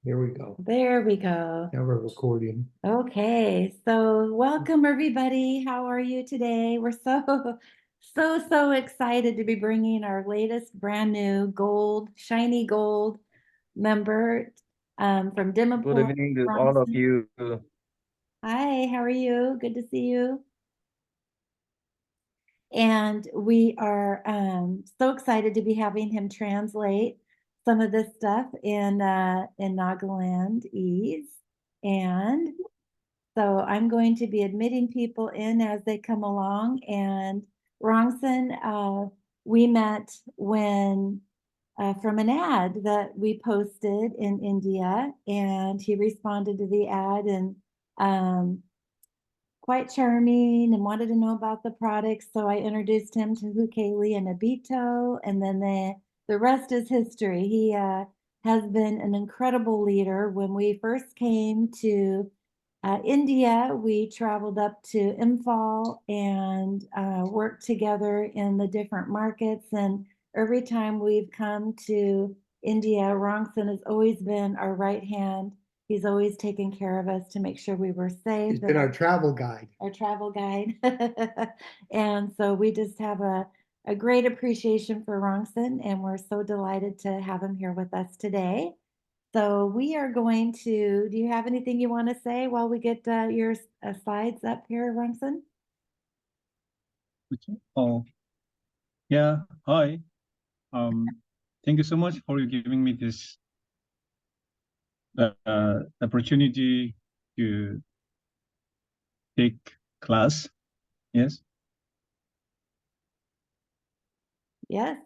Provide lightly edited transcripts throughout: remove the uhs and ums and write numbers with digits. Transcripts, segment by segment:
Here we go. There we go. Now we're recording. Okay, so welcome everybody. How are you today? We're so excited to be bringing our latest brand new gold, shiny gold member from Dimapur. Good evening to all of you. Hi, how are you? Good to see you. And we are so excited to be having him translate some of this stuff in Nagaland IN. And so I'm going to be admitting people in as they come along. And Rongsen, we met when from an ad that we posted in India, and he responded to the ad and quite charming and wanted to know about the products. So I introduced him to Hukeli and Abito, and then the rest is history. He has been an incredible leader. When we first came to India, we traveled up to Imphal and worked together in the different markets. And every time we've come to India, Rongsen has always been our right hand. He's always taken care of us to make sure we were safe. He's been our travel guide. Our travel guide. And so we just have a great appreciation for Rongsen, and we're so delighted to have him here with us today. So we are going to, do you have anything you want to say while we get your slides up here, Rongsen? Oh, yeah. Hi. Thank you so much for giving me this opportunity to take class. Yes. Yes.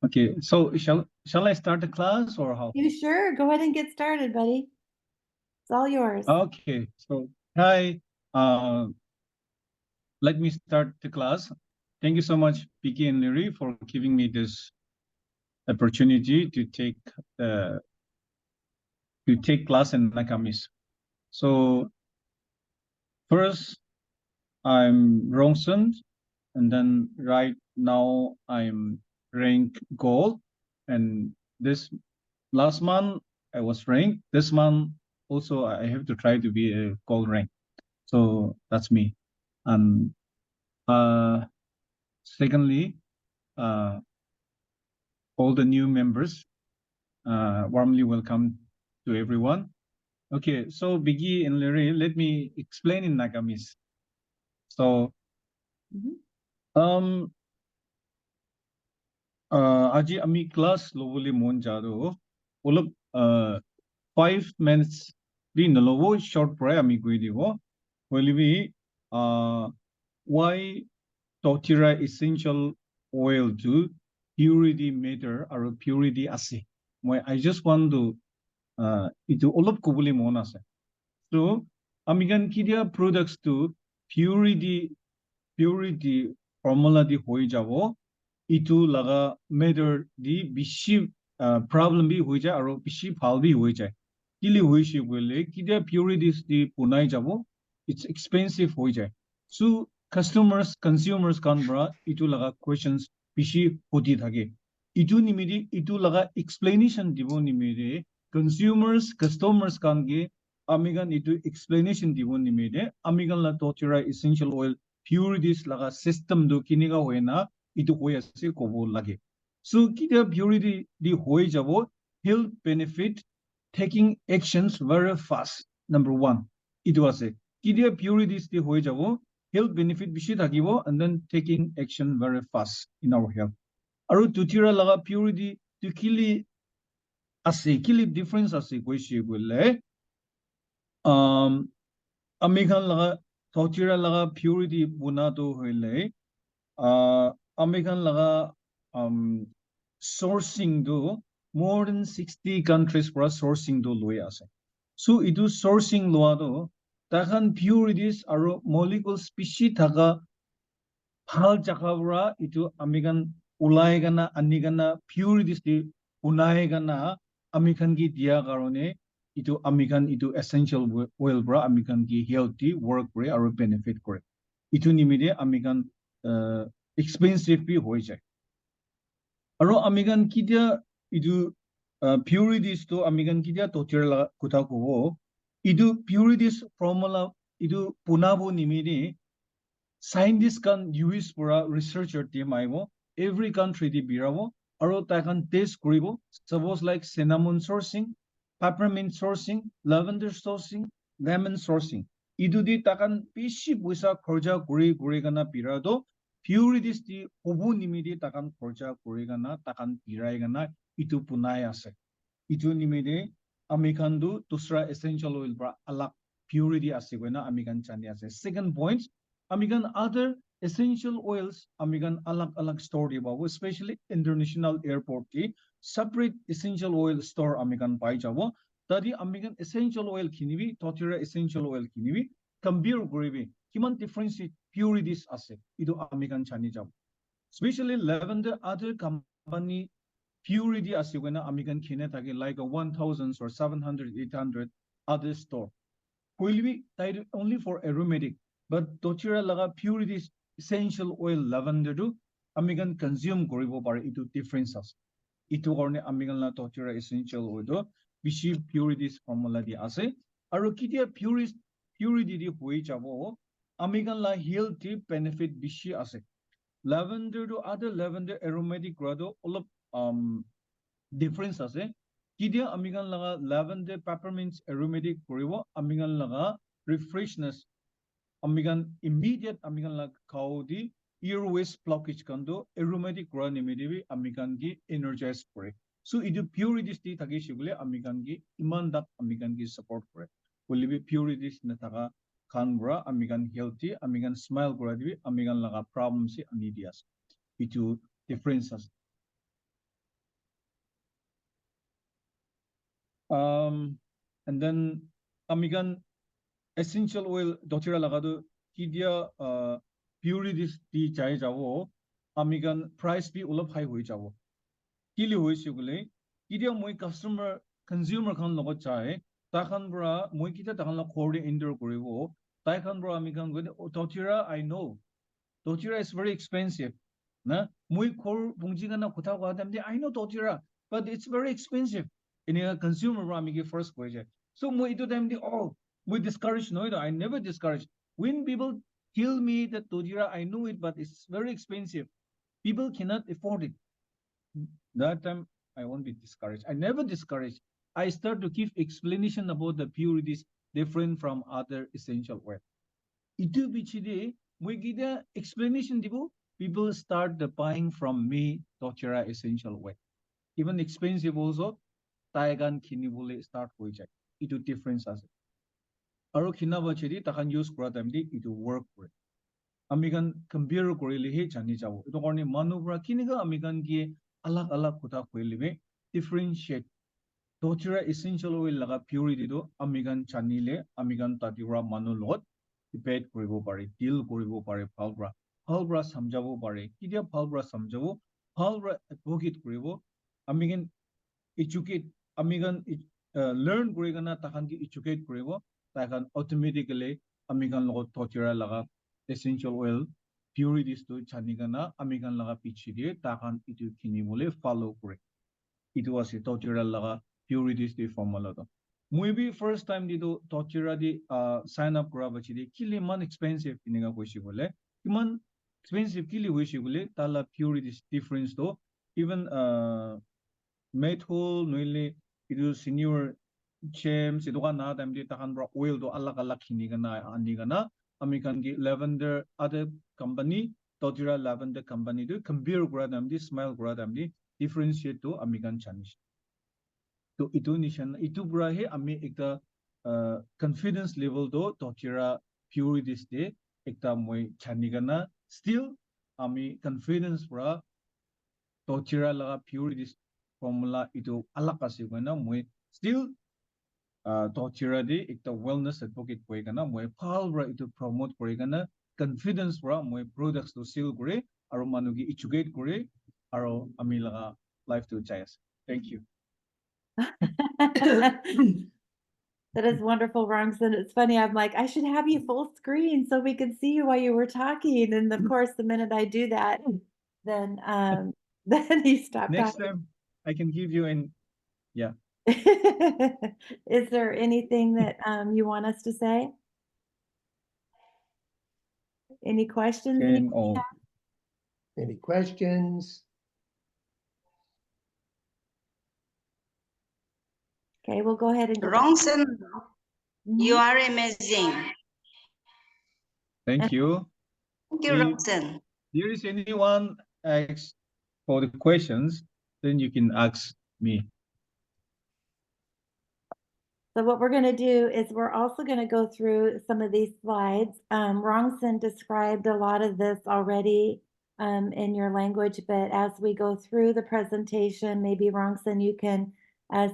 Okay. So shall I start the class or how? You sure? Go ahead and get started, buddy. It's all yours. Okay. So hi. Let me start the class. Thank you so much, Becky and Larry, for giving me this opportunity to take class in Nagamese. So first, I'm Rongsen, and then right now I'm rank gold. And this last month I was ranked. This month also I have to try to be a gold rank. So that's me. And secondly, all the new members, warmly welcome to everyone. Okay, so Becky and Larry, let me explain in Nagamese. So, aji ami class lovely monjado, all of 5 minutes di nalovo short prayer ami guidivo, will be why doTERRA essential oil to purity matter or purity ase. I just want to itu all of kubuli monase. So, amigan kidia products to purity formula di hoi jabo. Itu laga matter di bishi problem bi hoi jay aro bishi phal bi hoi jay. Kili hoi shi gole kidia purities di punai jabo. It's expensive hoi jay. So consumers kan bra itu laga questions bishi hoti thake. Itu nimidi itu laga explanation dibo nimide consumers customers kan ge amigan itu explanation dibo nimide amigan la doTERRA essential oil purities laga system do kiniga hoena itu hoya se kobo lage. So kidia purity di hoi jabo health benefit taking actions very fast. Number 1 itu ase kidia purities di hoi jabo health benefit bishi thakibo and then taking action very fast in our health. Aru doTERRA laga purity to kili ase kili difference ase koishi gole amigan laga doTERRA laga purity bunato hoile amigan laga sourcing do more than 60 countries for sourcing do loy ase. So itu sourcing loa do takan purities aro molecule species thaga hal jakabra itu amigan ulai gana anigana purities di unai gana amikan ki dia karone itu amikan itu essential oil bra amikan ki healthy work bra aro benefit kore. Itu nimide amikan expensive bi hoi jay. Aro amikan kidia itu purities to amigan kidia doTERRA kutakuwo. Idu purities formula idu punabo nimini scientists can use pura researcher team aibo. Every country di birabo. Aro takan taste kuribo. Suppose like cinnamon sourcing, peppermint sourcing, lavender sourcing, lemon sourcing. Idu di takan pishi buisa korja guri gana pirado. Purities di obu nimidi takan korja guri gana takan pirai gana itu punai ase. Itu nimidi amikandu dusra essential oil bra alak purity ase na amikan chani ase. Second point, amikan other essential oils amikan alak store di bawo, especially international airport ki separate essential oil store amikan pai jabo. Tadi amikan essential oil kinibi doTERRA essential oil kinibi compare guribi kiman difference purities ase. Itu amikan chani jabo. Especially lavender other company purity as you American kinetagi like a 1000 or 700, 800 other store. Will be only for aromatic, but doTERRA laga purity essential oil lavender do American consume goribo bar itu differences. Itu orne American la doTERRA essential oil do bishi purities formula di ase. Aro kitia purity di hui jabo American la healthy benefit bishi ase. Lavender do other lavender aromatic grado all of difference ase. Kidia amigan laga lavender peppermint aromatic koribo amigan laga refreshness amigan immediate amigan laga kaudi earways blockage kando aromatic ground immediately amigan gi energize kore. So idu purities di thagi shibule amigan gi iman dak amigan gi support kore. Ulibi purities na taga kanbra amigan healthy amigan smile kora dibi amigan laga problems si anidias. Itu differences. And then amigan essential oil doTERRA lagado kidia purities di chai jawo amigan price bi ulap high hui jawo kili hui sigule kidia moi customer consumer kan logo chai ta kan bra moi kita ta kan la khorde indoor koribo ta kan bra amigan doTERRA I know doTERRA is very expensive na moi khor bungji na kotha ko adamde I know doTERRA but it's very expensive in a consumer ramigi first question. So mo ito them the we discourage no I never discourage. When people tell me that doTERRA I know it but it's very expensive. People cannot afford it. That time I won't be discouraged. I never discourage. I start to give explanation about the purities different from other essential oil. Itu bichide mo gida explanation dibo people start the buying from me doTERRA essential oil. Even expensive also Taigan kinibule start hoi jai. Itu difference ase. Aro kinaba chedi takan use kora time di itu work kore. Amigan compare kore lihe chani jabo. Itu korne manubra kiniga amigan ki alak kota koi libe differentiate. doTERRA essential oil laga purity do amigan chani le amigan tatira manu lot debate koribo pare, deal koribo pare palbra. Palbra samjabo pare. Kidia palbra samjabo, palbra advocate koribo. Amigan educate amigan learn kurigana takan ki educate kuribo takan automatically amigan logo doTERRA laga essential oil purities to chanigana amigan laga pichide takan itu kinibule follow kure. Itu was doTERRA laga purities di formula to. Maybe first time dito doTERRA di sign up kura bachide kili man expensive kiniga koisi bole. Iman expensive kili koisi bole tala purities difference to even Method noile itu senior gems itu kan na time di takan bra oil do alak kini kana andi kana American ki lavender other company doTERRA lavender company do compare kura time di smile kura time di differentiate to American Chinese. To itu nishan itu bra he ami ekta confidence level do doTERRA purities de ekta moi chani kana still ami confidence bra doTERRA laga purities formula itu alak kasi kana moi still doTERRA di ekta wellness advocate koi kana moi palbra itu promote koi kana confidence bra moi products to sell kore aro manugi educate kore aro ami laga life to chayas. Thank you. That is wonderful, Rongsen. It's funny. I'm like, I should have you full screen so we could see you while you were talking. And of course, the minute I do that, then then you stop Next talking. time I can give you an Yeah. Is there anything that you want us to say? Any questions? Can all. Any questions? Okay, we'll go ahead and go. Rongsen, you Mhm. are amazing. Thank you. Thank you, If Rongsen. there is anyone asks for the questions, then you can ask me. So what we're going to do is we're also going to go through some of these slides. Rongsen described a lot of this already in your language, but as we go through the presentation, maybe Rongsen, you can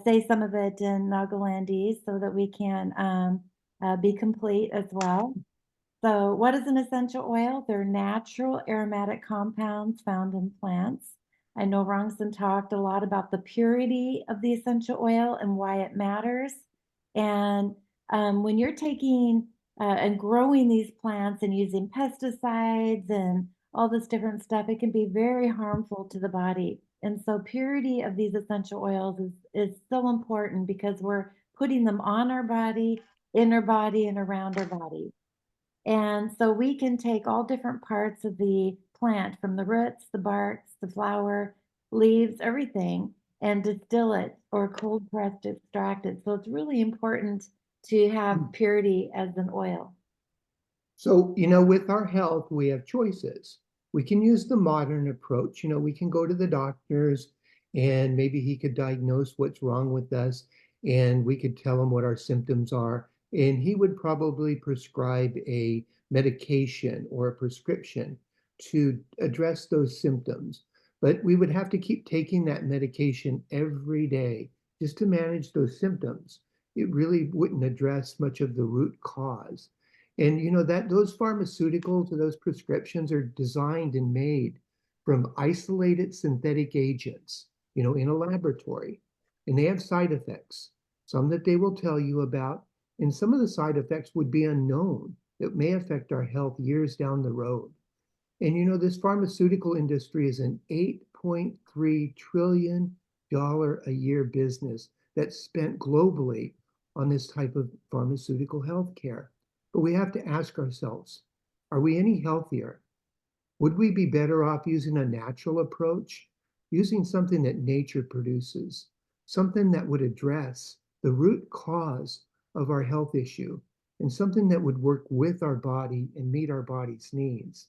say some of it in Nagalandese so that we can be complete as well. So what is an essential oil? They're natural aromatic compounds found in plants. I know Rongsen talked a lot about the purity of the essential oil and why it matters. And when you're taking and growing these plants and using pesticides and all this different stuff, it can be very harmful to the body. And so purity of these essential oils is so important because we're putting them on our body, in our body, and around our body. And so we can take all different parts of the plant, from the roots, the barks, the flower, leaves, everything, and distill it or cold pressed extract it. So it's really important to have purity as an oil. So, with our health, we have choices. We can use the modern approach. We can go to the doctors and maybe he could diagnose what's wrong with us and we could tell him what our symptoms are. And he would probably prescribe a medication or a prescription to address those symptoms. But we would have to keep taking that medication every day just to manage those symptoms. It really wouldn't address much of the root cause. And that those pharmaceuticals or those prescriptions are designed and made from isolated synthetic agents, in a laboratory. And they have side effects, some that they will tell you about, and some of the side effects would be unknown that may affect our health years down the road. And this pharmaceutical industry is an $8.3 trillion a year business that's spent globally on this type of pharmaceutical health care. But we have to ask ourselves, are we any healthier? Would we be better off using a natural approach, using something that nature produces, something that would address the root cause of our health issue, and something that would work with our body and meet our body's needs?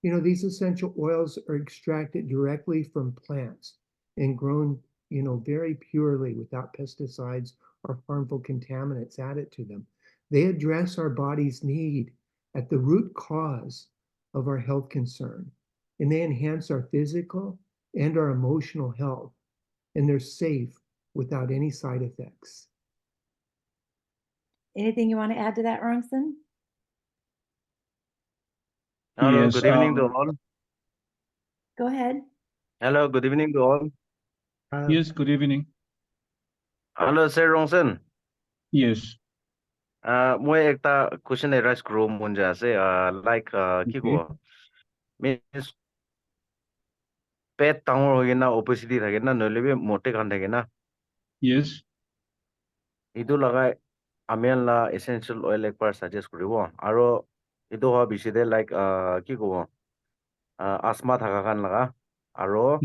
These essential oils are extracted directly from plants and grown, very purely without pesticides or harmful contaminants added to them. They address our body's need at the root cause of our health concern, and they enhance our physical and our emotional health, and they're safe without any side effects. Anything you want to add to that, Rongsen? Hello, Yes, good evening to all. Go ahead. Hello, good evening to all. Yes, good evening. Hello, Sir Rongsen. Yes. Moi ekta question arise kuru munja ase like ki ko means pet tangor hoye na obesity thake na noile bi mote khan thake na Yes. idu lagai amian la essential oil ekbar suggest kuribo aro idu ha biside like ki ko asthma thaka khan laga aro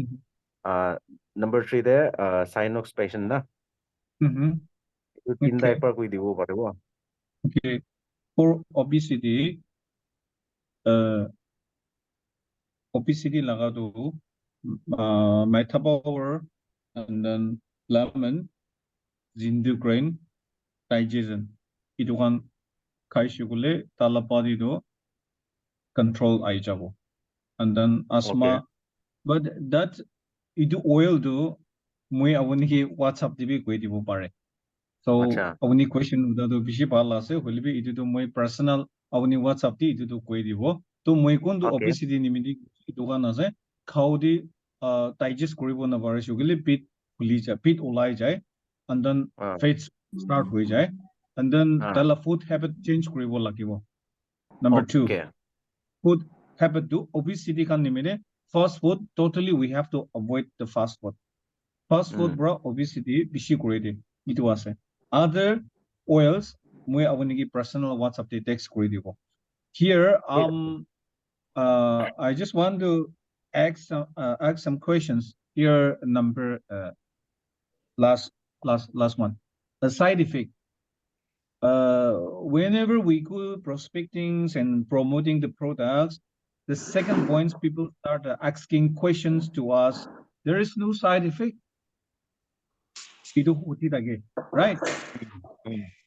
number 3 de cyanox patient na Mm-hmm. idu tinda Okay. ekbar koi dibo paribo. Okay. For obesity laga to metapower and then lemon, ginger grain, digestion. Itu kan kai shugule talapadi do control ai jabo. And then asthma. But that itu oil do moi awani ki WhatsApp dibi koi dibo pare. So Acha. awani question da do bishi pala se holibi itu do moi personal awani WhatsApp di itu do koi dibo. To moi kon do Okay. obesity nimidi itu kan ase খাওদি digest কৰিব নপাৰে শুগলি পিট ফুলি যায় পিট ওলাই যায় and then fats start হৈ যায় and then তালা food habit change কৰিব লাগিব. Number 2, Okay. food habit do obesity kan nimide fast food totally we have to avoid the fast food. Fast food bra obesity bishi kuridi. Itu ase. Other oils, moi awanigi personal WhatsApp te text kuridibo. Here, I just want to ask some questions. Here, number last one. A side effect. Whenever we go prospecting and promoting the products, the second point people start asking questions to us. There is no side effect. Itu huti lagi, right?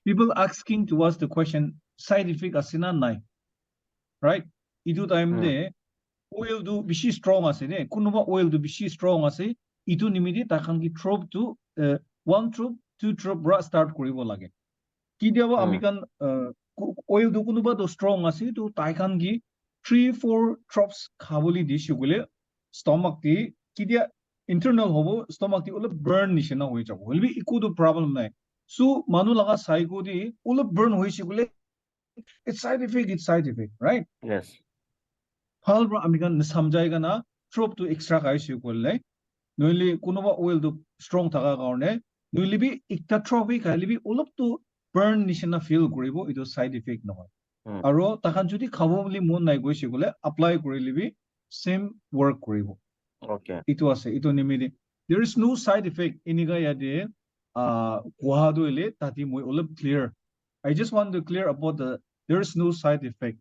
People asking to us the question, side effect asina nai, right? Itu time de oil do bishi strong ase ne, kunuba oil do bishi strong ase, itu nimidi takan ki drop to 1 drop, 2 drop bra start koribo lage. Kidiaba amikan oil do kunuba do strong ase to takan ki 3-4 drops khaboli dishu gule stomach ti kidia internal hobo stomach ti ulap burn nishina hoi jabo. Ulbi iku do problem nai. So manu laga psycho di ulap burn hoi shigule. It's side effect, right? Yes. Halbra amikan samjaiga na drop to extra kai shigule. Noili kunuba oil do strong thaga kaone. Noili bi ikta trophy kai libi ulap to burn nishina feel koribo ito side effect নহয়. Aro takan jodi khabo boli mon nai goi shigule apply kori libi same work koribo. Okay. Ito ase ito nimidi. There is no side effect iniga yade kuhado ile tati moi ulap clear. I just want to clear about there is no side effect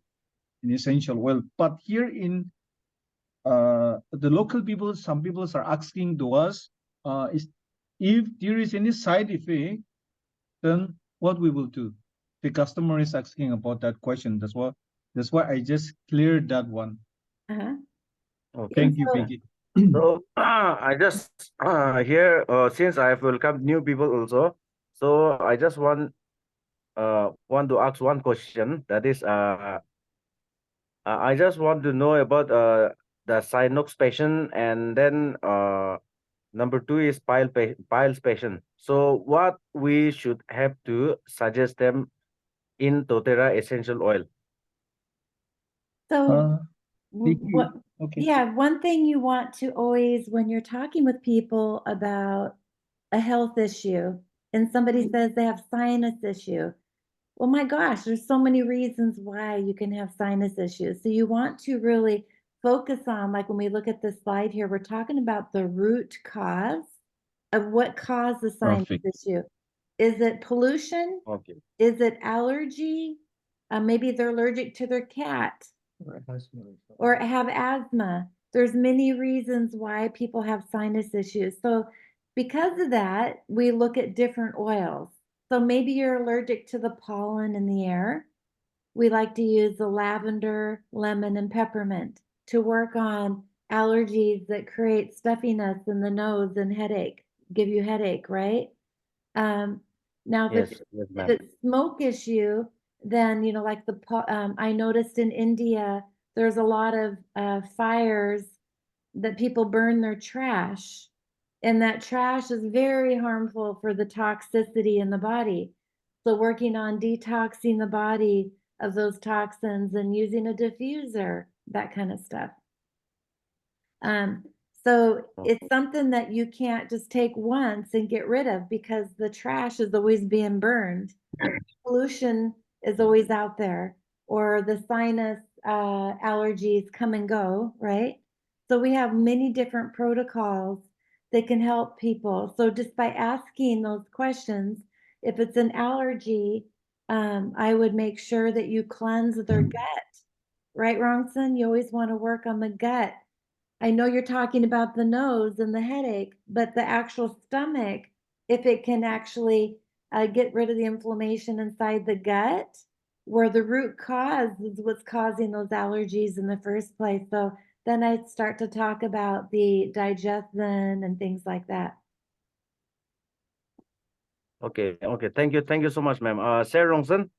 in essential oil. But here in the local people, some people are asking to us if there is any side effect, then what we will do. The customer is asking about that question. That's why I just cleared that one. Uh-huh. Okay. Thank you, Becky. So I just here since I have welcomed new people also, so I just want to ask one question. That is I just want to know about the Sinox patient, and then number 2 is piles patient. So what we should have to suggest them in doTERRA essential oil. So Becky, what, okay. yeah, one thing you want to always, when you're talking with people about a health issue and somebody says they have sinus issue, well, my gosh, there's so many reasons why you can have sinus issues. So you want to really focus on, like when we look at this slide here, we're talking about the root cause of what caused the sinus issue. Is it pollution? Okay. Is it allergy? Maybe they're allergic to their cat or have asthma. There's many reasons why people have sinus issues. So because of that, we look at different oils. So maybe you're allergic to the pollen in the air. We like to use the lavender, lemon, and peppermint to work on allergies that create stuffiness in the nose and headache, give you headache, right? Now, if it's smoke issue, then, you know, like I noticed in India, there's a lot of fires that people burn their trash. And that trash is very harmful for the toxicity in the body. So working on detoxing the body of those toxins and using a diffuser, that kind of stuff. So it's something that you can't just take once and get rid of because the trash is always being burned. Pollution is always out there, or the sinus allergies come and go, right? So we have many different protocols that can help people. So just by asking those questions, if it's an allergy, I would make sure that you cleanse their gut, right, Rongsen? You always want to work on the gut. I know you're talking about the nose and the headache, but the actual stomach, if it can actually get rid of the inflammation inside the gut, where the root cause is what's causing those allergies in the first place. So then I start to talk about the digestion and things like that. Okay. Thank you so much, ma'am. Sir Rongsen,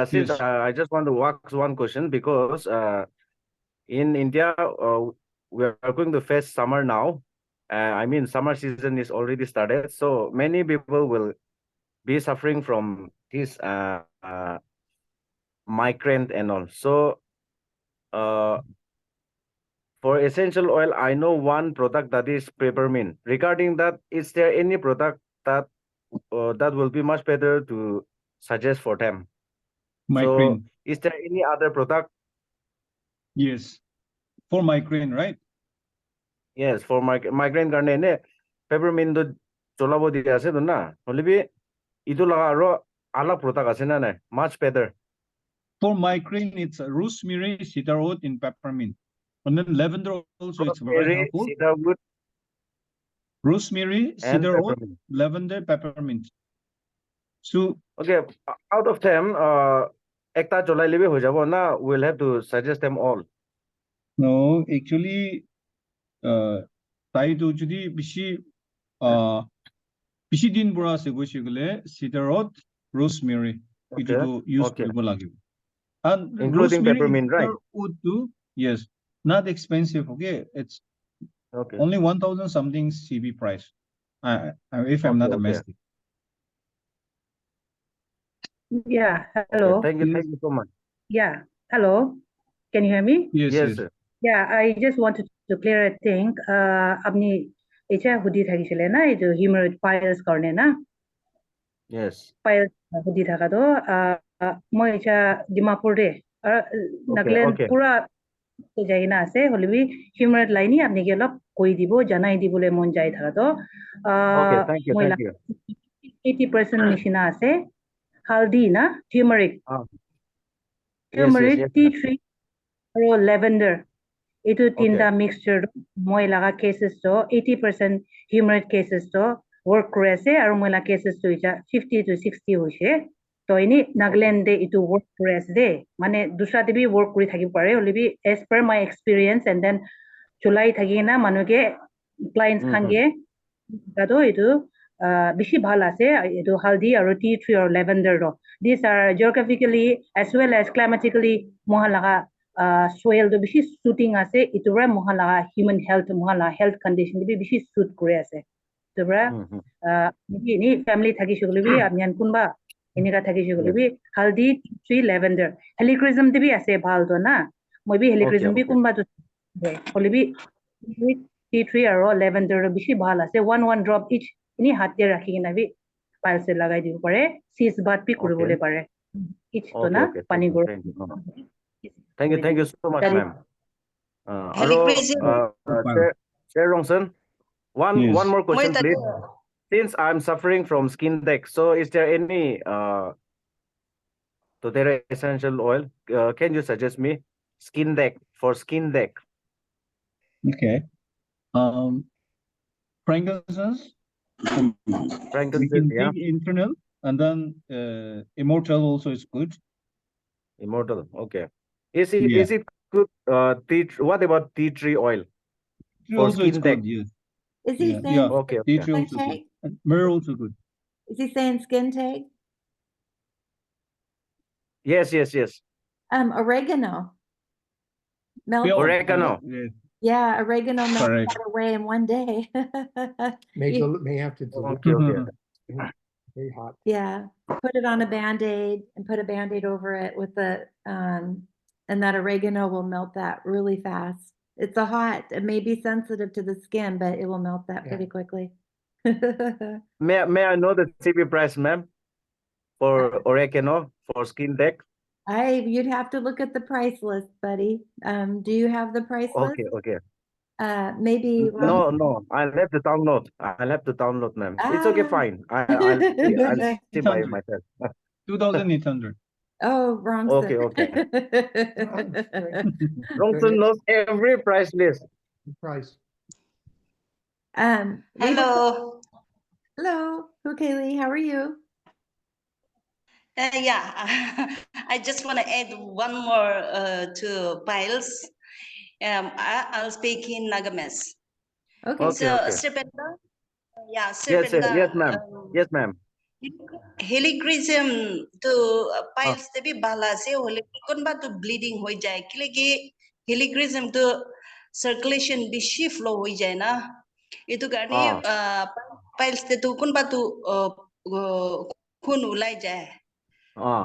since Yes. I just want to ask one question because in India we are going to face summer now. I mean, summer season is already started, so many people will be suffering from this migraine and all. So For essential oil, I know one product that is peppermint. Regarding that, is there any product that that will be much better to suggest for them? So, Migraine. is there any other product? Yes. For migraine, right? Yes, for migraine karne ne peppermint do cholabo di ase do na. Holibi itu laga aro alag product ase na na much better. For migraine, it's rosemary, cedarwood, and peppermint. And then lavender also, it's very Rosemary, helpful. cedarwood, Rosemary, and cedarwood, peppermint. lavender, peppermint. So, Okay, out of them, ekta cholai libi ho jabo na. We'll have to suggest them all. no, actually, taito judi bishi din bora se go shigule cedarwood, rosemary. Okay, Ito use okay. koribo lagi. And Including rosemary peppermint, right? cedarwood too. Yes, not expensive. Okay, it's Okay, only 1,000 something CB price. If I'm okay, not a okay. mistake. Yeah, Okay, hello. thank you so much. Yeah, hello. Can you hear me? Yes, Yes, yes. sir. Yeah, I just wanted to clear a thing. Apni echa hudi thakisile na etu hemorrhoid piles karne na Yes. piles hudi thaka to moi echa Dimapur de Nagaland Okay. pura jai na ase holibi hemorrhoid line apni ke olop koi dibo janai dibole mon jai thaka to Okay, thank you, moi thank you. 80% nishina ase haldi na turmeric Yes, yes, yes. tea tree or lavender. Itu Okay. tinta mixture moi laga cases to 80% hemorrhoid cases to work kore ase aru moi laga cases to ita 50 to 60 hoise to ini Nagaland de itu work kore ase de mane dusra de bi work kori thaki pare hole bi as per my experience and then chulai thaki na manuke clients khange gado itu bishi bhal ase itu haldi aru tea tree or lavender ro these are geographically as well as climatically mohalaga soil do bishi suiting ase itura mohalaga human health mohala health condition bi bishi suit kore ase itura ni family thaki shugule bi amyan kunba inika thaki shugule bi haldi tree lavender helichrysum de bi ase bhal do na moi bi helichrysum bi kunba to hole bi tea tree aru lavender bishi bhal ase one drop each ini hatte rakhi kina bi piles se lagai dibo pare sis bat bi kuribole pare each to na Okay, pani gor thank you so much, That is- ma'am. Aro, Chair Rongsen, one Yes. more question, Moi please. Since I'm suffering from skin deck, so is there any doTERRA essential oil? Can you suggest me skin deck for skin deck? Okay. Frankincense. We Frankincense, can yeah. take internal, and then immortal also is good. Immortal, okay. Is it Yeah. good? What about tea tree oil Tea for also it's skin deck? good. Yes. Is he Yeah. saying Yeah. Okay, Tea okay. tree also good. tag? And myrrh also good. Is he saying skin tag? Yes. Oregano. Melt Yeah, Oregano. yes. Yeah, oregano melts Correct. that away in one day. May have to dilute Okay. very hot. Yeah, put it on a Band-Aid and put a Band-Aid over it with the and that oregano will melt that really fast. It's a hot, it may be sensitive to the skin, but it will melt that pretty quickly. May I know the CP price, ma'am, for oregano for skin deck? You'd have to look at the price list, buddy. Do you have the price list? Okay. Maybe No. I'll have to download. Ma'am. It's okay, fine. I'll see by 800. myself. 2,800. Oh, wrong. Okay. Rongsen knows every price list. Price. Hello. Hello, Kaylee, how are you? Yeah, I just want to add one more to piles. I'll speak in Nagamese. Okay. So, Sripenda, Yes, Sripenda, ma'am. Yes, ma'am. helichrysum to piles te bhi bala se hole konba to bleeding hoi jai kileki helichrysum to circulation bishi flow hoi jai na itu karne piles te to konba to khun ulai jai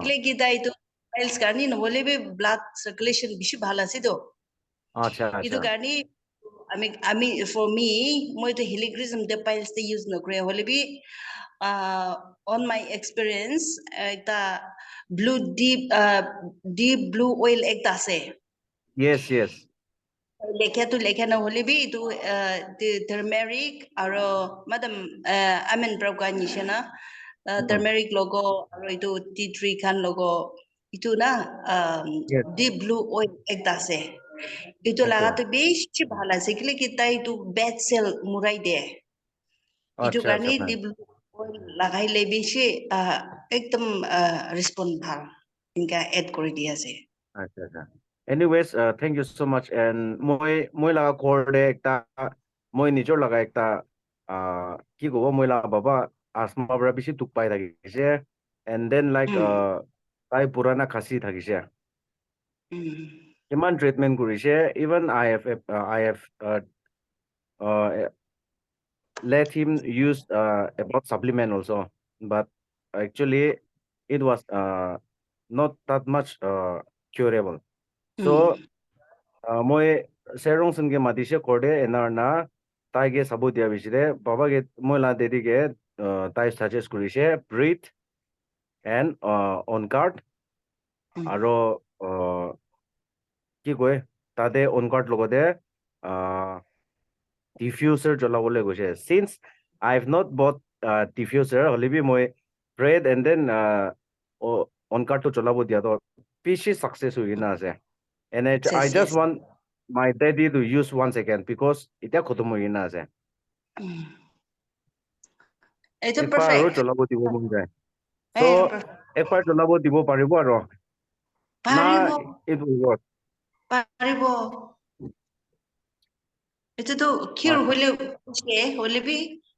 kileki dai to piles karne no hole bhi blood circulation bishi bhala se to Acha, Itu acha. karni for me moi to helichrysum de piles they use no gray holibi on my experience ekta blue deep blue oil ekta ase Yes, yes. lekha na holibi itu the turmeric aro madam amen program nishana turmeric logo aro itu tea tree khan logo itu na Yes. deep blue oil ekta ase itu Okay. laga to beshi bhala ase kile ki tai itu bad cell murai de itu Acha, karni acha, ma'am. deep blue oil lagai le beshi ekdam respond bhal inka add kori di ase Acha, acha. Anyways, thank you so much. And moi laga core de ekta moi nijor laga ekta ki gobo moi laga baba asthma bra bishi tuk pai thakise. And then like tai purana khasi thakise. Iman treatment kurise. Even I have uh, let him use about supplement also, but actually it was not that much curable. So moi serong sunge madishe korde enarna taige sabu dia biside baba ge moi la dedi ge tai suggest kurise breathe and on card aro ki koy tade on card logode diffuser jolabole goise. Since I have not bought diffuser, holibi moi bread and then on card to jolabo dia to pishi success huina ase. And I just want my daddy to use once again because এটা খতম হই না আছে itu একবাৰ আৰু perfect চলাব দিব মন যায় so itu perfect একবাৰ চলাব দিব পাৰিব আৰু না paribo it will work paribo itu tuh cure hole bi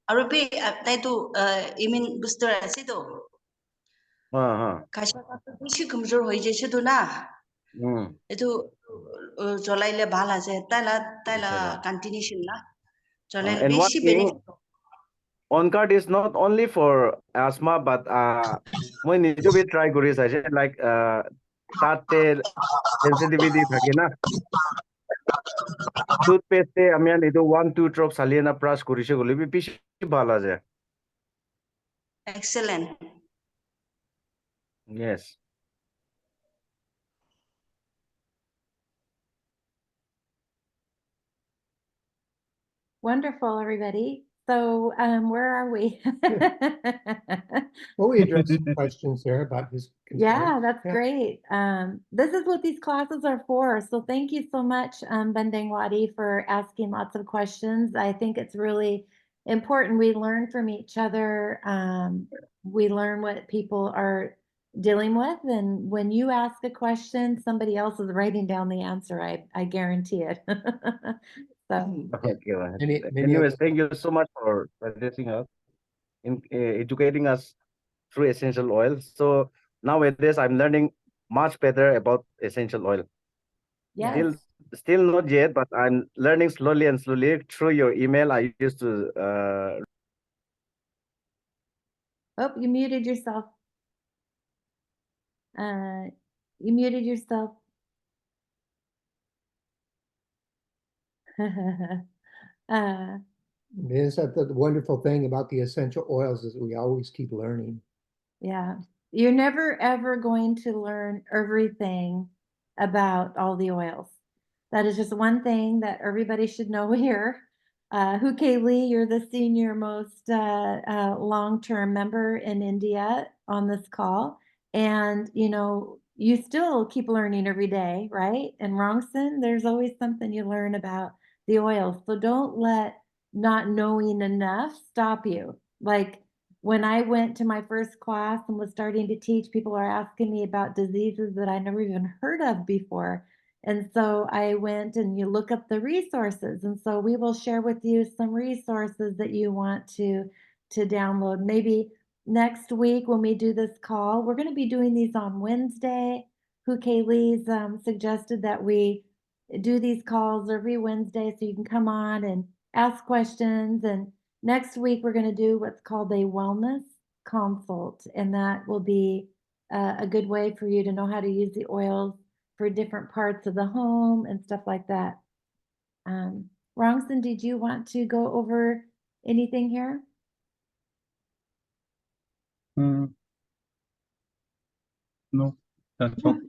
aru bi tai tu immune booster ase to kasha ka tu beshi kamjor hoi jese to na itu cholaile bhal ase taila continuation na cholaile and one beshi thing benefit on card is not only for asthma but মই নিজে B try কৰি চাইছে like তাতে sensitivity থাকে না টুথপেস্টে আমি এইটো 1-2 drop চালিয়ে না ব্রাশ কৰিছে গলি বেছি ভাল আছে excellent yes Wonderful, everybody. So, where are we? Well, we addressed some questions there about his concern. Yeah, that's great. This is what these classes are for. So thank you so much, Bandengwadi, for asking lots of questions. I think it's really important. We learn from each other. We learn what people are dealing with. And when you ask a question, somebody else is writing down the answer. I guarantee it. So okay Many anyways other- thank you so much for addressing us in educating us through essential oils. So nowadays I'm learning much better about essential oil. yes. Still not yet, but I'm learning slowly and slowly through your email. I used to Oh, you muted yourself. You muted yourself. Is that the wonderful thing about the essential oils is we always keep learning. Yeah. You're never ever going to learn everything about all the oils. That is just one thing that everybody should know here. Huke Lee, you're the senior most long-term member in India on this call. And, you know, you still keep learning every day, right? And Rongsen, there's always something you learn about the oils. So don't let not knowing enough stop you. Like, when I went to my first class and was starting to teach, people are asking me about diseases that I never even heard of before. And so I went and you look up the resources. And so we will share with you some resources that you want to download. Maybe next week when we do this call, we're going to be doing these on Wednesday. Huke Lee's suggested that we do these calls every Wednesday so you can come on and ask questions. And next week, we're going to do what's called a wellness consult, and that will be a good way for you to know how to use the oils for different parts of the home and stuff like that. Rongsen, did you want to go over anything here? No, that's all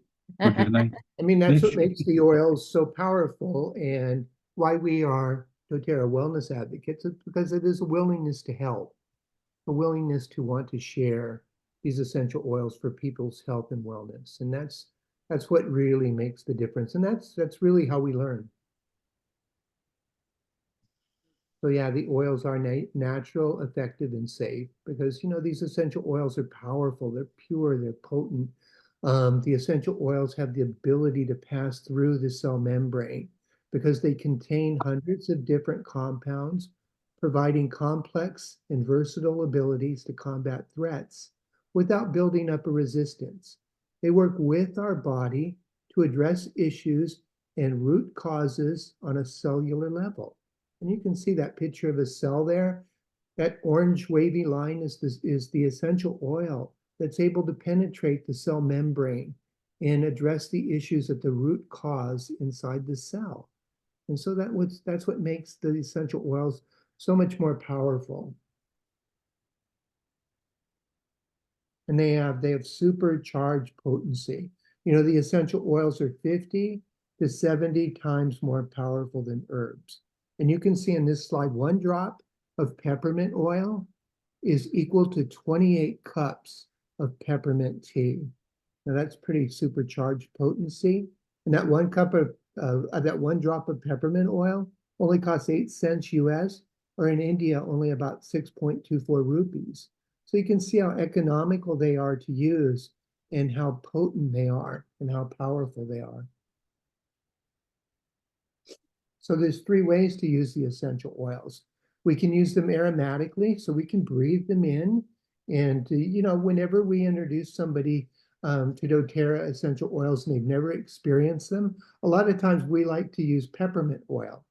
for tonight. I mean, that's what makes the oils so powerful and why we are doTERRA wellness advocates, is because it is a willingness to help, a willingness to want to share these essential oils for people's health and wellness. And that's what really makes the difference. And that's really how we learn. So yeah, the oils are natural, effective, and safe because, you know, these essential oils are powerful, they're pure, they're potent. The essential oils have the ability to pass through the cell membrane because they contain hundreds of different compounds, providing complex and versatile abilities to combat threats without building up a resistance. They work with our body to address issues and root causes on a cellular level. And you can see that picture of a cell there. That orange wavy line is the essential oil that's able to penetrate the cell membrane and address the issues at the root cause inside the cell. And so that's what makes the essential oils so much more powerful. And they have supercharged potency. You know, the essential oils are 50 to 70 times more powerful than herbs. And you can see in this slide, 1 drop of peppermint oil is equal to 28 cups of peppermint tea. Now that's pretty supercharged potency. And that 1 cup of that 1 drop of peppermint oil only costs 8 cents US, or in India, only about 6.24 rupees. So you can see how economical they are to use and how potent they are and how powerful they are. So there's 3 ways to use the essential oils. We can use them aromatically, so we can breathe them in. And, you know, whenever we introduce somebody to doTERRA essential oils and they've never experienced them, a lot of times we like to use peppermint oil.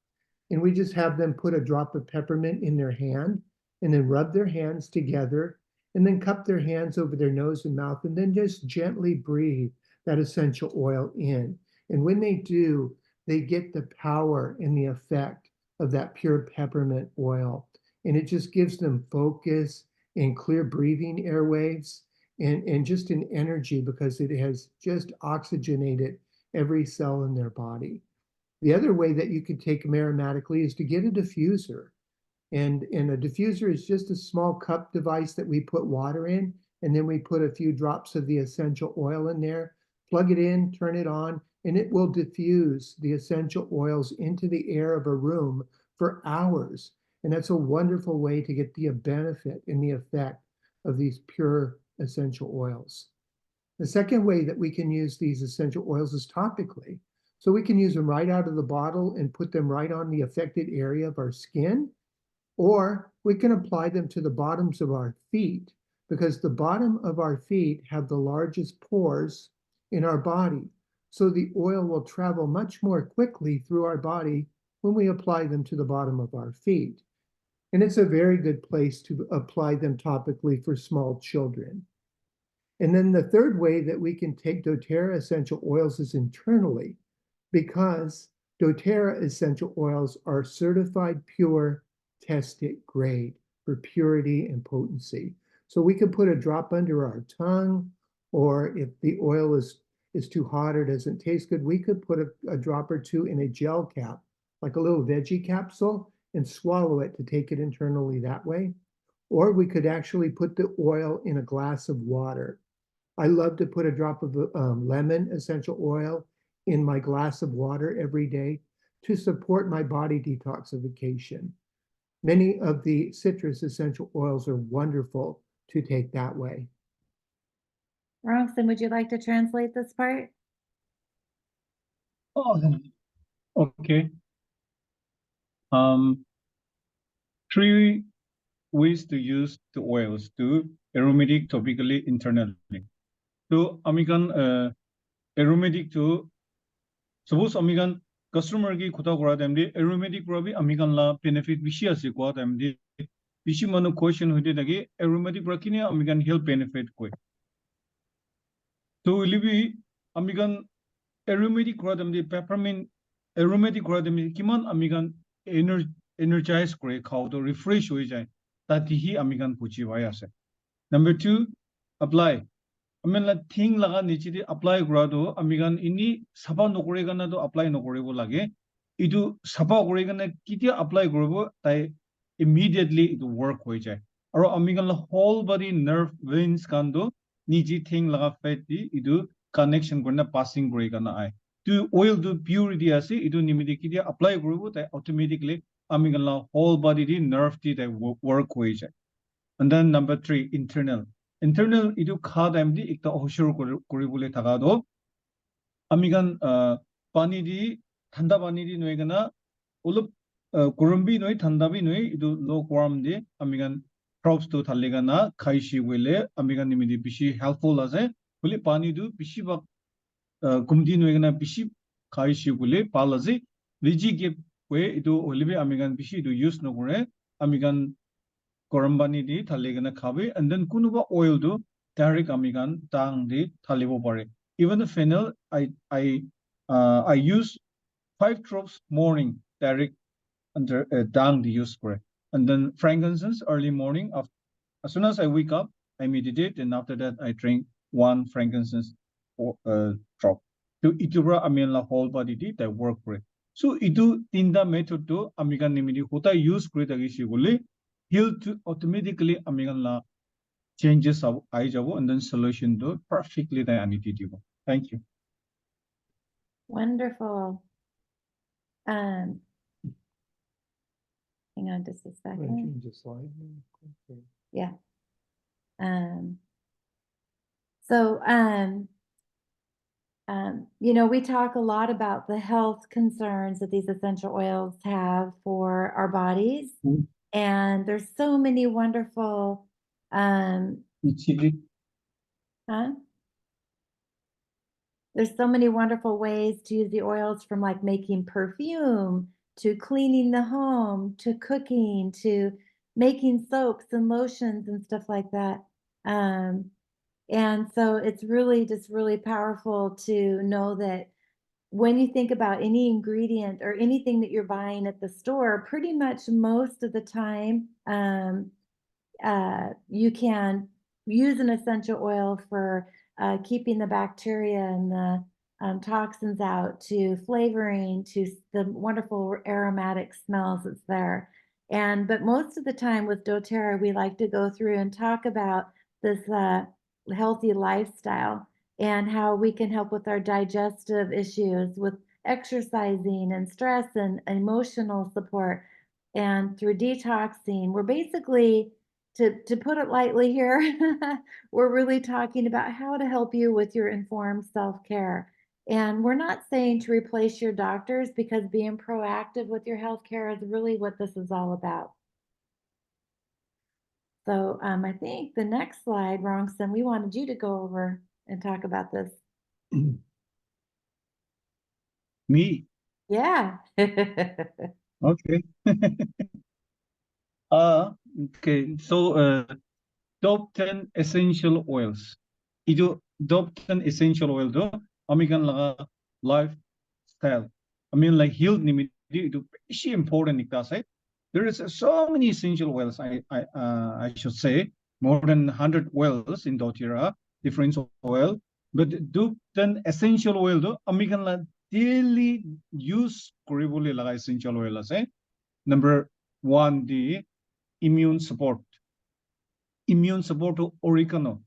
And we just have them put a drop of peppermint in their hand and then rub their hands together and then cup their hands over their nose and mouth and then just gently breathe that essential oil in. And when they do, they get the power and the effect of that pure peppermint oil. And it just gives them focus and clear breathing airwaves and just an energy because it has just oxygenated every cell in their body. The other way that you can take them aromatically is to get a diffuser. And a diffuser is just a small cup device that we put water in, and then we put a few drops of the essential oil in there, plug it in, turn it on, and it will diffuse the essential oils into the air of a room for hours. And that's a wonderful way to get the benefit and the effect of these pure essential oils. The second way that we can use these essential oils is topically. So we can use them right out of the bottle and put them right on the affected area of our skin, or we can apply them to the bottoms of our feet because the bottom of our feet have the largest pores in our body. So the oil will travel much more quickly through our body when we apply them to the bottom of our feet. And it's a very good place to apply them topically for small children. And then the third way that we can take doTERRA essential oils is internally, because doTERRA essential oils are certified pure, tested grade for purity and potency. So we can put a drop under our tongue, or if the oil is too hot or doesn't taste good, we could put a drop or two in a gel cap, like a little veggie capsule, and swallow it to take it internally that way. Or we could actually put the oil in a glass of water. I love to put a drop of lemon essential oil in my glass of water every day to support my body detoxification. Many of the citrus essential oils are wonderful to take that way. Rongsen, would you like to translate this part? Oh, okay. 3 ways to use the oils to aromatic topically internally. So American aromatic to suppose American customer ki khuta kora tamde aromatic probi American la benefit bishi ase kwa tamde bishi manu question hoite dagi aromatic prakine American health benefit koi. So libi American aromatic kora tamde peppermint aromatic krademi kiman amigan energize kore khao to refresh hoi jai tati hi amigan puchi wai ase. Number 2, apply. Amen la thing laga nichi di apply kora do amigan ini sapa nokore gana do apply nokore bo lage. Itu sapa kore gana kitia apply koribo tai immediately it work hoi jai. Aro amigan la whole body nerve veins kan do nichi thing laga fat di itu connection korna passing kore gana ai. To oil to purity ase itu nimidi kitia apply koribo tai automatically amigan la whole body di nerve di tai work hoi jai. And then number 3, internal. Internal itu kha time di ekta hoshur koribole thaga do amigan pani di thanda pani di noi gana ulup kurumbi noi thanda bi noi itu low warm di amigan crops to thalega na khaishi wele amigan nimidi bishi helpful ase bole pani du bishi ba kumdi noi gana bishi khaishi wele palazi viji ge we itu olive amigan bishi itu use no kore amigan korambani di thalegana khabe and then kunuba oil do direct amigan tang di thalibo pare. Even the fennel I use 5 drops morning direct under tang di use kore. And then frankincense early morning as soon as I wake up I meditate and after that I drink 1 frankincense drop. To itubra amigan la whole body di that work kore. So itu tinda method to amigan nimidi hota use kore tagi shigule heal to automatically amigan la changes of jabo and then solution to perfectly the anitidibo. Thank you. Wonderful. Hang on just a Wanna second. change the slide now? Okay. Yeah. So, you know, we talk a lot about the health concerns that these essential oils have for our bodies. Mm. And there's so many wonderful, Ichili. There's so many wonderful ways to use the oils, from like making perfume to cleaning the home to cooking to making soaps and lotions and stuff like that. And so it's really just really powerful to know that when you think about any ingredient or anything that you're buying at the store, pretty much most of the time, you can use an essential oil for keeping the bacteria and the toxins out, to flavoring, to the wonderful aromatic smells that's there. But most of the time with doTERRA, we like to go through and talk about this healthy lifestyle and how we can help with our digestive issues, with exercising and stress and emotional support, and through detoxing. We're basically, to put it lightly here, we're really talking about how to help you with your informed self-care. And we're not saying to replace your doctors, because being proactive with your healthcare is really what this is all about. So I think the next slide, Rongsen, we wanted you to go over and talk about this. Me? Yeah. Okay. Okay. So top 10 essential oils. Itu top 10 essential oil do amigan laga lifestyle. I mean like health nimidi itu very important nikta say. There is so many essential oils. I should say more than 100 oils in doTERRA, different oil. But do 10 essential oil do amigan la daily use koribole laga essential oil ase. Number 1 the immune support. Immune support to oregano.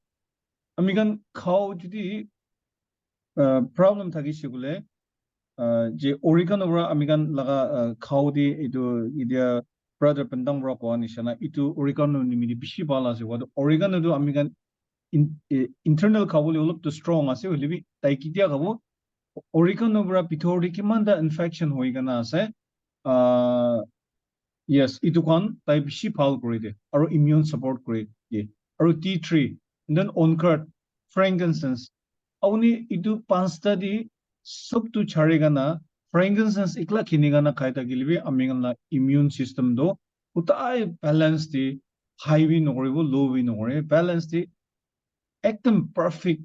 Amigan khao judi problem thagi shigule je oregano bra amigan laga khao di itu idia brother pendang bra ko anisana itu oregano nimidi bishi bala se wado oregano do amigan internal khawole ulop to strong ase libi taikitia khabo oregano bra pithori kimanda infection hoigana ase yes itu kan tai bishi phal kori de aro immune support kori de aro tea tree and then oncurt frankincense awni itu pansta di sub tu charigana frankincense ikla kinigana khaita gilbi amigan la immune system do utai balance di high wi noribo low wi nore balance di ekdam perfect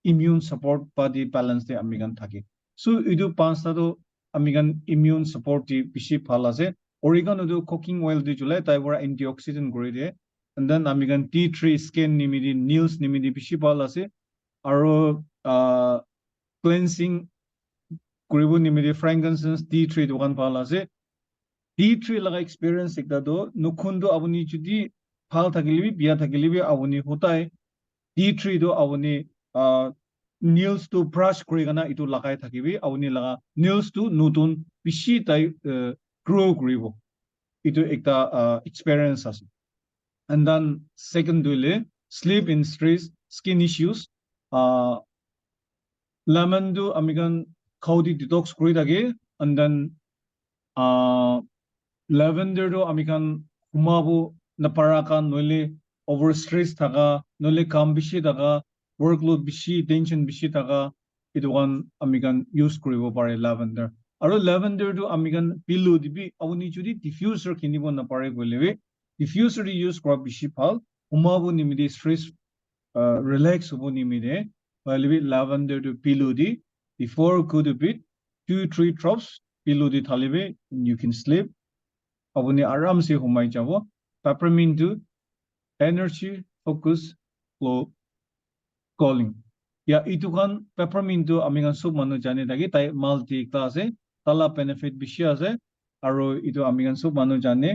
immune support body balance di amigan thake so itu pansta do amigan immune support di bishi phal ase oregano do cooking oil di julai tai bora antioxidant gori de and then amigan tea tree skin nimidi nails nimidi bishi phal ase aro cleansing kuribu nimidi frankincense tea tree dogan phal ase tea tree laga experience ekta do nukhundo abuni judi phal thakilibi bia thakilibi abuni hotai tea tree do abuni nails to brush kuri gana itu lagai thakibi abuni laga nails to nutun bishi tai grow kuribo itu ekta experience ase and then second dule sleep in stress skin issues lemon do amigan khawdi detox kuri dage and then lavender do amigan humabu naparakan noile over stress thaga noile kam bishi daga workload bishi tension bishi thaga idugan amigan use kuribo pare lavender aro lavender do amigan pillow dibi awuni judi diffuser kinibo na pare golewe diffuser use kora bishi phal humabu nimidi stress relax hobo nimide while lavender do pillow di before go to bed 2-3 drops pillow di thalibe you can sleep abuni aram se humai jabo peppermint do energy focus flow calling ya itu kan peppermint do amigan sub manu jane dagi tai multi class e tala benefit bishi ase aro itu amigan sub manu jane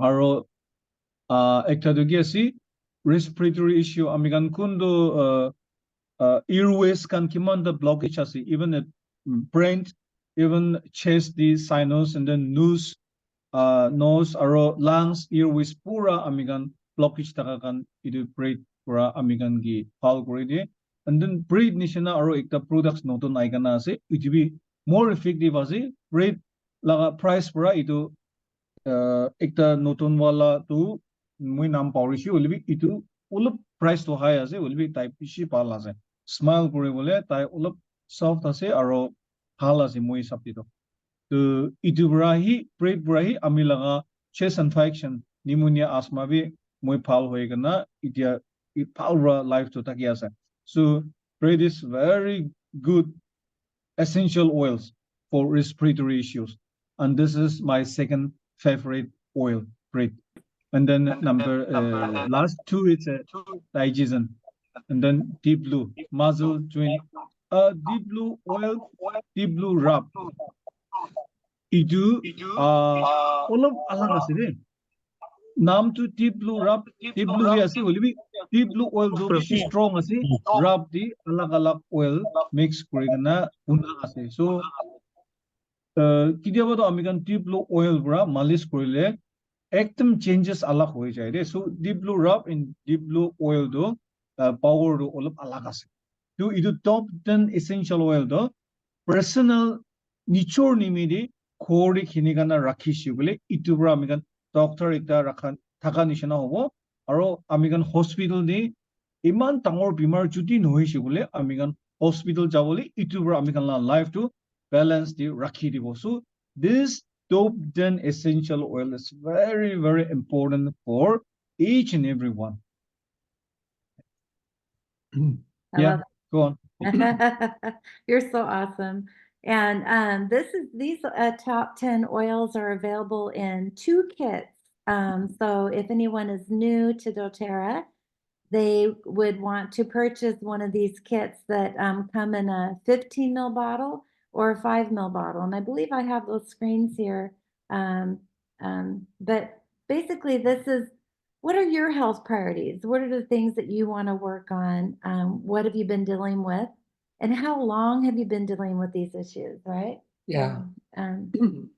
aro ekta do giasi respiratory issue amigan kundo airways kan kiman the blockage ase even at brain even chest the sinus and then nose aro lungs airways pura amigan blockage taka kan itu breathe pura amigan gi phal kori de and then breathe nishina aro ekta products notun aigana ase it be more effective ase breathe laga price pura itu ekta notun wala tu moi nam paurishi ulbi itu ulop price to high ase ulbi type bishi pal ase smile kore bole tai ulop soft ase aro hal ase moi sabti to itu brahi breathe brahi ami laga chest infection pneumonia asthma bi moi phal hoye gana itia it power life to taki ase so breathe is very good essential oils for respiratory issues and this is my second favorite oil breathe and then number last two it's digestion and then deep blue muzzle joint deep blue oil deep blue rub itu olop alag ase de naam to deep blue rub deep blue hi ase holibi deep blue oil do bishi strong ase rub di alag oil mix kurigana una ase so kidiaba to amigan deep blue oil bra malish korile ekdom changes alag hoi jai de so deep blue rub in deep blue oil do power do olop alag ase to idu top 10 essential oil do personal nichor nimidi khori khinigana rakhishi bole itu bra amigan doctor ekta rakhan thaka nishina hobo aro amigan hospital ni iman tangor bimar juti nohishi bole amigan hospital jabole itu bra amigan la life to balance di rakhi dibo so this top 10 essential oil is very very important for each and every one yeah go on You're so awesome. And these top 10 oils are available in 2 kits. So if anyone is new to doTERRA, they would want to purchase one of these kits that come in a 15 ml bottle or a 5 ml bottle. And I believe I have those screens here. But basically this is, what are your health priorities? What are the things that you want to work on? What have you been dealing with? And how long have you been dealing with these issues, right? Yeah. Um,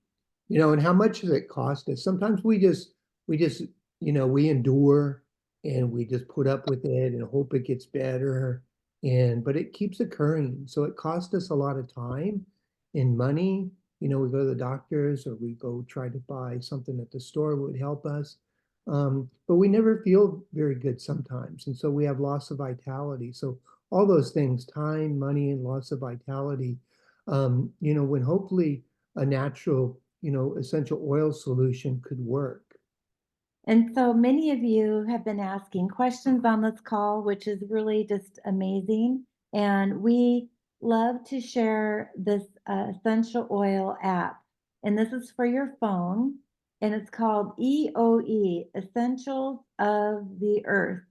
And how much does it cost us? Sometimes we just, we endure and we just put up with it and hope it gets better. But it keeps occurring. So it costs us a lot of time and money. We go to the doctors or we go try to buy something at the store would help us. But we never feel very good sometimes. And so we have loss of vitality. So all those things, time, money, and loss of vitality, when hopefully a natural, essential oil solution could work. And so many of you have been asking questions on this call, which is really just amazing. And we love to share this essential oil app. And this is for your phone. And it's called EOE, Essentials of the Earth.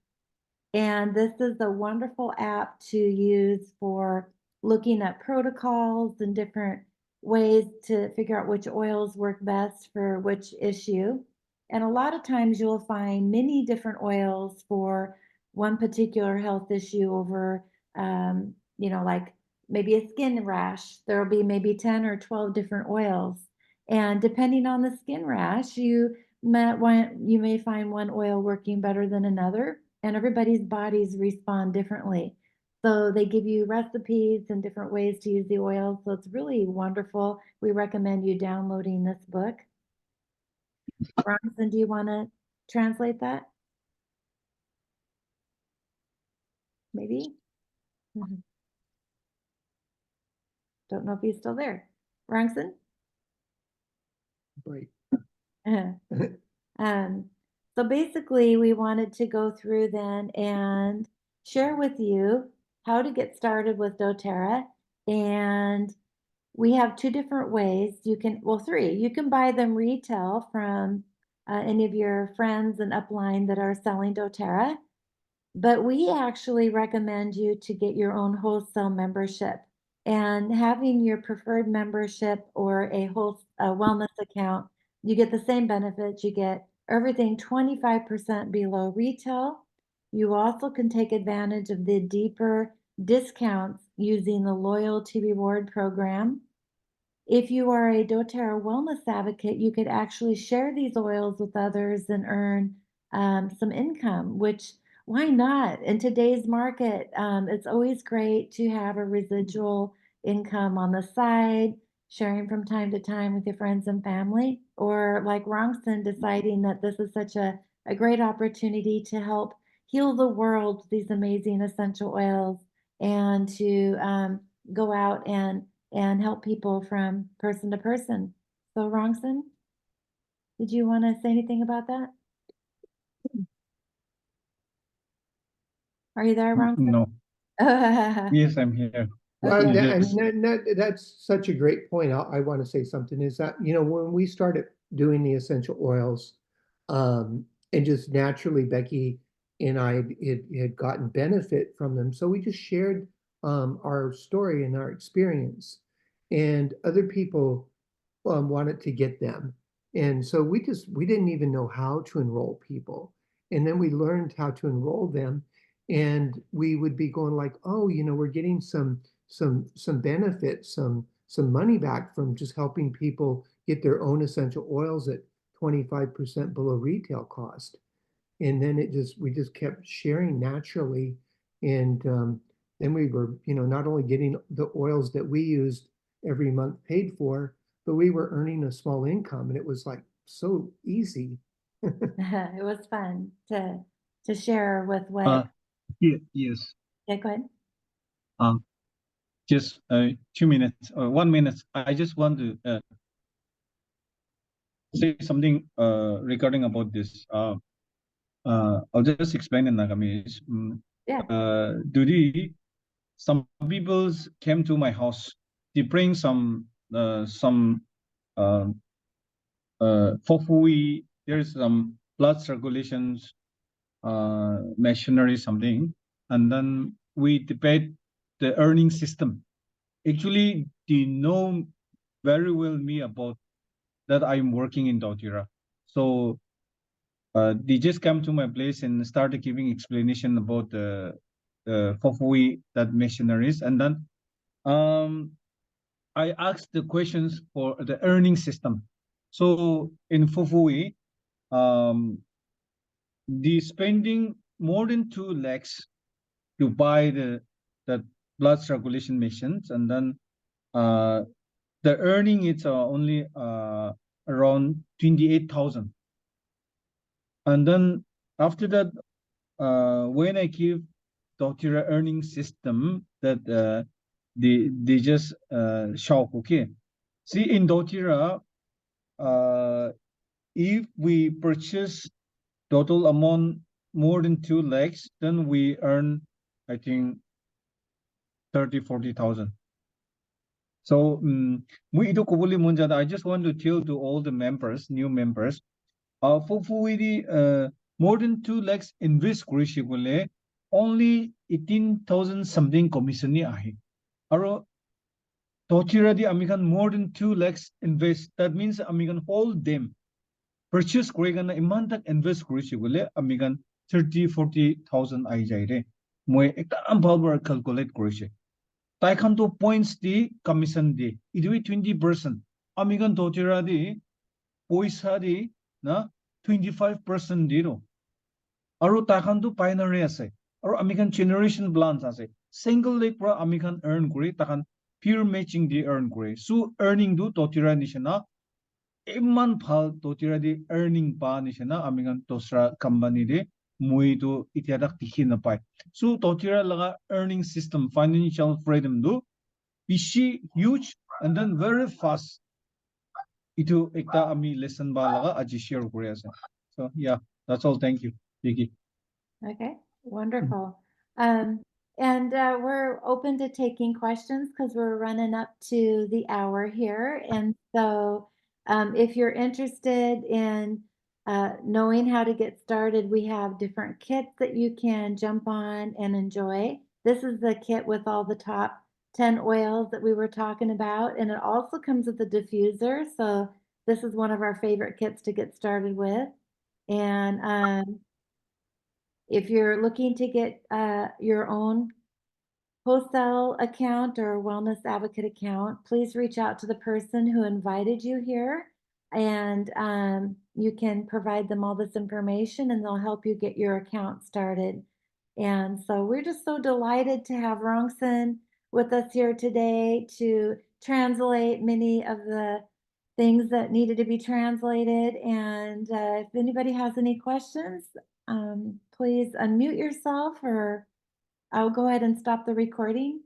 And this is a wonderful app to use for looking at protocols and different ways to figure out which oils work best for which issue. And a lot of times you'll find many different oils for one particular health issue over, like maybe a skin rash. There'll be maybe 10 or 12 different oils. And depending on the skin rash, you may find one oil working better than another, and everybody's bodies respond differently. So they give you recipes and different ways to use the oil. So it's really wonderful. We recommend you downloading this book. Rongsen, do you want to translate that? Maybe? Don't know if he's still there. Rongsen? Right. So basically, we wanted to go through then and share with you how to get started with doTERRA. And we have two different ways. Three. You can buy them retail from any of your friends and upline that are selling doTERRA. But we actually recommend you to get your own wholesale membership. And having your preferred membership or a wellness account, you get the same benefits. You get everything 25% below retail. You also can take advantage of the deeper discounts using the loyalty reward program. If you are a doTERRA wellness advocate, you could actually share these oils with others and earn some income, which why not? In today's market, it's always great to have a residual income on the side, sharing from time to time with your friends and family, or like Rongsen, deciding that this is such a great opportunity to help heal the world with these amazing essential oils and to go out and help people from person to person. So Rongsen, did you want to say anything about that? Are you there, Rongsen? No. Yes, I'm here. Well, Okay. that's such a great point. I want to say something is that, when we started doing the essential oils, and just naturally, Becky and I had gotten benefit from them. So we just shared our story and our experience, and other people wanted to get them. And so we didn't even know how to enroll people. And then we learned how to enroll them. And we would be going like, oh, we're getting some benefits, some money back from just helping people get their own essential oils at 25% below retail cost. And then we just kept sharing naturally. And then we were, not only getting the oils that we used every month paid for, but we were earning a small income, and it was like so easy. It was fun to share with what. Yes. Yeah, go ahead. Just 2 minutes or 1 minute. I just want to say something regarding about this. I'll just explain in Nagamese. Yeah. Some people came to my house. They bring some fofui. There's some blood circulations machinery something, and then we debate the earning system. Actually, they know very well me about that I'm working in doTERRA. So they just come to my place and started giving explanation about the fofui that machineries, and then I asked the questions for the earning system. So in fofui, the spending more than 2 lakhs to buy the blood circulation machines, and then the earning is only around 28,000. And then after that, when I give doTERRA earning system, that they just shock. Okay, see, in doTERRA, if we purchase total amount more than 2 lakhs, then we earn, I think, 30-40,000. So we itu kubuli munjada. I just want to tell to all the members, new members, for we more than 2 lakhs invest kurishibule, only 18,000 something commission ni ahi. Aro doTERRA di amikan more than 2 lakhs invest. That means amikan hold them. Purchase kurigana imantak invest kurishibule amikan 30-40,000 ai jaire. Moi ekta ambal calculate kurishe. Taekwondo points di commission di idui 20%. Amigan doTERRA di poisa di na 25% di ro. Aro taekwondo pioneer ase. Aro amigan generation plans ase. Single leg pra amigan earn kuri takan pure matching di earn kuri. So earning do doTERRA ni shana iman phal doTERRA di earning pa ni shana amigan tosra company di mui do itiadak tikhi na pai. So doTERRA laga earning system, financial freedom do bishi huge and then very fast. Itu ekta ami lesson ba laga aji share kuri ase. So yeah, that's all. Thank you, Becky. Okay, wonderful. And we're open to taking questions because we're running up to the hour here. And so if you're interested in knowing how to get started, we have different kits that you can jump on and enjoy. This is the kit with all the top 10 oils that we were talking about. And it also comes with a diffuser. So this is one of our favorite kits to get started with. And if you're looking to get your own wholesale account or wellness advocate account, please reach out to the person who invited you here, and you can provide them all this information and they'll help you get your account started. And so we're just so delighted to have Rongsen with us here today to translate many of the things that needed to be translated. And if anybody has any questions, please unmute yourself, or I'll go ahead and stop the recording.